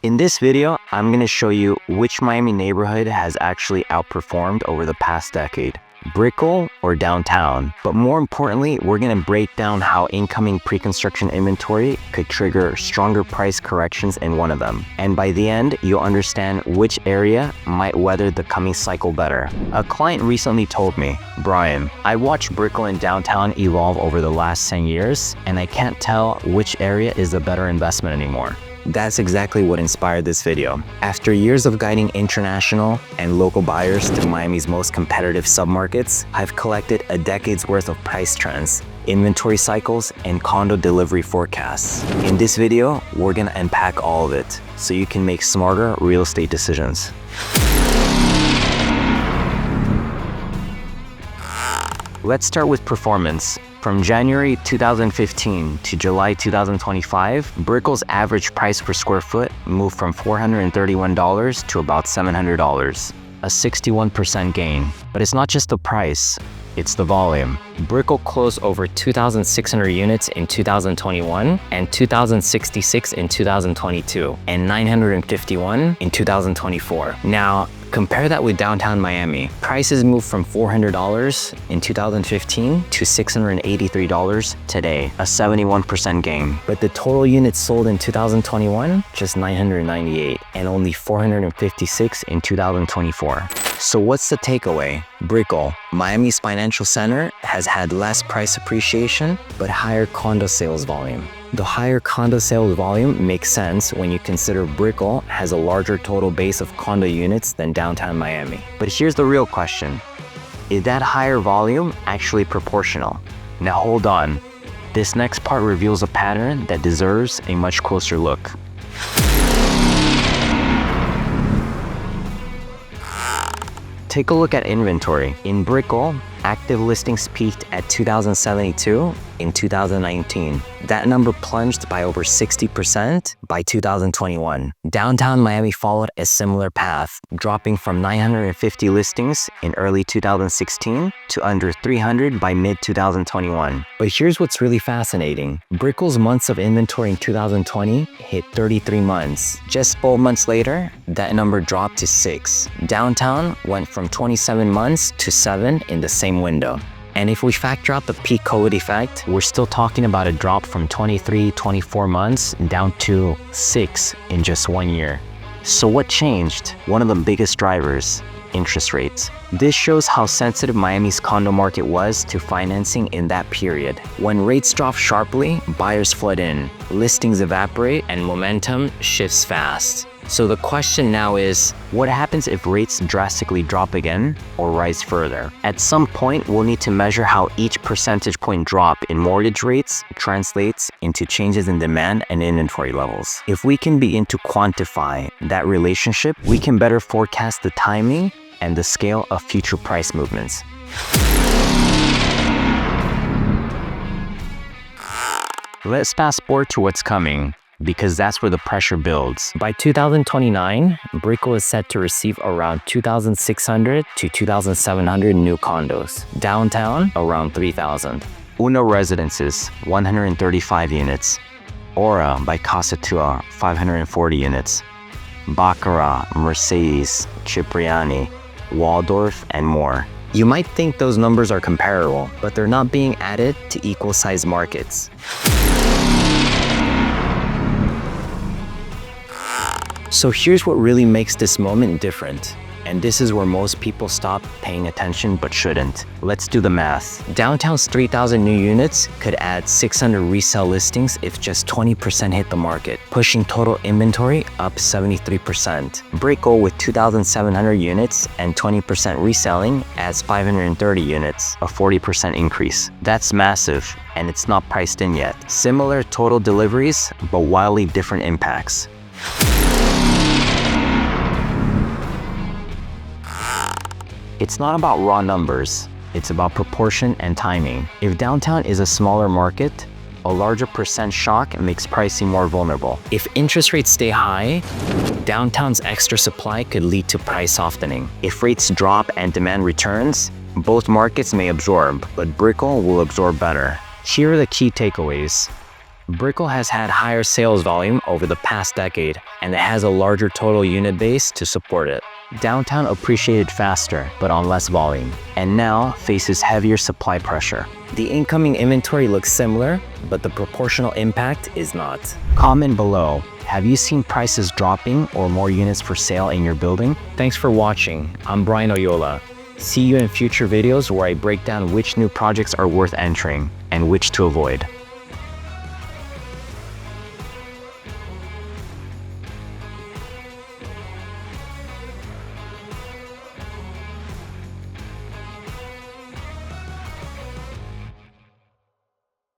In this video, I'm going to show you which Miami neighborhood has actually outperformed over the past decade. Brickell or downtown. But more importantly, we're going to break down how incoming pre-construction inventory could trigger stronger price corrections in one of them. And by the end, you'll understand which area might weather the coming cycle better. A client recently told me, "Brian, I watched Brickell and downtown evolve over the last 10 years, and I can't tell which area is the better investment anymore." That's exactly what inspired this video. After years of guiding international and local buyers to Miami's most competitive submarkets, I've collected a decade's worth of price trends, inventory cycles, and condo delivery forecasts. In this video, we're gonna unpack all of it so you can make smarter real estate decisions. Let's start with performance. From January 2015 to July 2025, Brickell's average price per square foot moved from $431 to about $700, a 61% gain. But it's not just the price, it's the volume. Brickell closed over 2,600 units in 2021 and 2,066 in 2022 and 951 in 2024. Now, compare that with downtown Miami. Prices moved from $400 in 2015 to $683 today, a 71% gain. But the total units sold in 2021, just 998, and only 456 in 2024. So what's the takeaway? Brickell, Miami's financial center, has had less price appreciation, but higher condo sales volume. The higher condo sales volume makes sense when you consider Brickell has a larger total base of condo units than downtown Miami. But here's the real question. Is that higher volume actually proportional? Now hold on. This next part reveals a pattern that deserves a much closer look. Take a look at inventory. In Brickell, active listings peaked at 2,072 in 2019. That number plunged by over 60% by 2021. Downtown Miami followed a similar path, dropping from 950 listings in early 2016 to under 300 by mid-2021. But here's what's really fascinating. Brickell's months of inventory in 2020 hit 33 months. Just 4 months later, that number dropped to 6. Downtown went from 27 months to 7 in the same window. And if we factor out the peak COVID effect, we're still talking about a drop from 24 months down to 6 in just 1 year. So what changed? One of the biggest drivers, interest rates. This shows how sensitive Miami's condo market was to financing in that period. When rates drop sharply, buyers flood in, listings evaporate, and momentum shifts fast. So the question now is, what happens if rates drastically drop again or rise further? At some point, we'll need to measure how each percentage point drop in mortgage rates translates into changes in demand and inventory levels. If we can begin to quantify that relationship, we can better forecast the timing and the scale of future price movements. Let's fast forward to what's coming, because that's where the pressure builds. By 2029, Brickell is set to receive around 2,600 to 2,700 new condos. Downtown, around 3,000. Uno Residences, 135 units. Aura by Casa Tua, 540 units. Baccarat, Mercedes, Cipriani, Waldorf, and more. You might think those numbers are comparable, but they're not being added to equal-sized markets. So here's what really makes this moment different. And this is where most people stop paying attention but shouldn't. Let's do the math. Downtown's 3,000 new units could add 600 resale listings if just 20% hit the market, pushing total inventory up 73%. Brickell with 2,700 units and 20% reselling adds 530 units, a 40% increase. That's massive, and it's not priced in yet. Similar total deliveries, but wildly different impacts. It's not about raw numbers, it's about proportion and timing. If downtown is a smaller market, a larger percent shock makes pricing more vulnerable. If interest rates stay high, downtown's extra supply could lead to price softening. If rates drop and demand returns, both markets may absorb, but Brickell will absorb better. Here are the key takeaways. Brickell has had higher sales volume over the past decade, and it has a larger total unit base to support it. Downtown appreciated faster, but on less volume, and now faces heavier supply pressure. The incoming inventory looks similar, but the proportional impact is not. Comment below, have you seen prices dropping or more units for sale in your building? Thanks for watching. I'm Brian Oyola. See you in future videos where I break down which new projects are worth entering and which to avoid.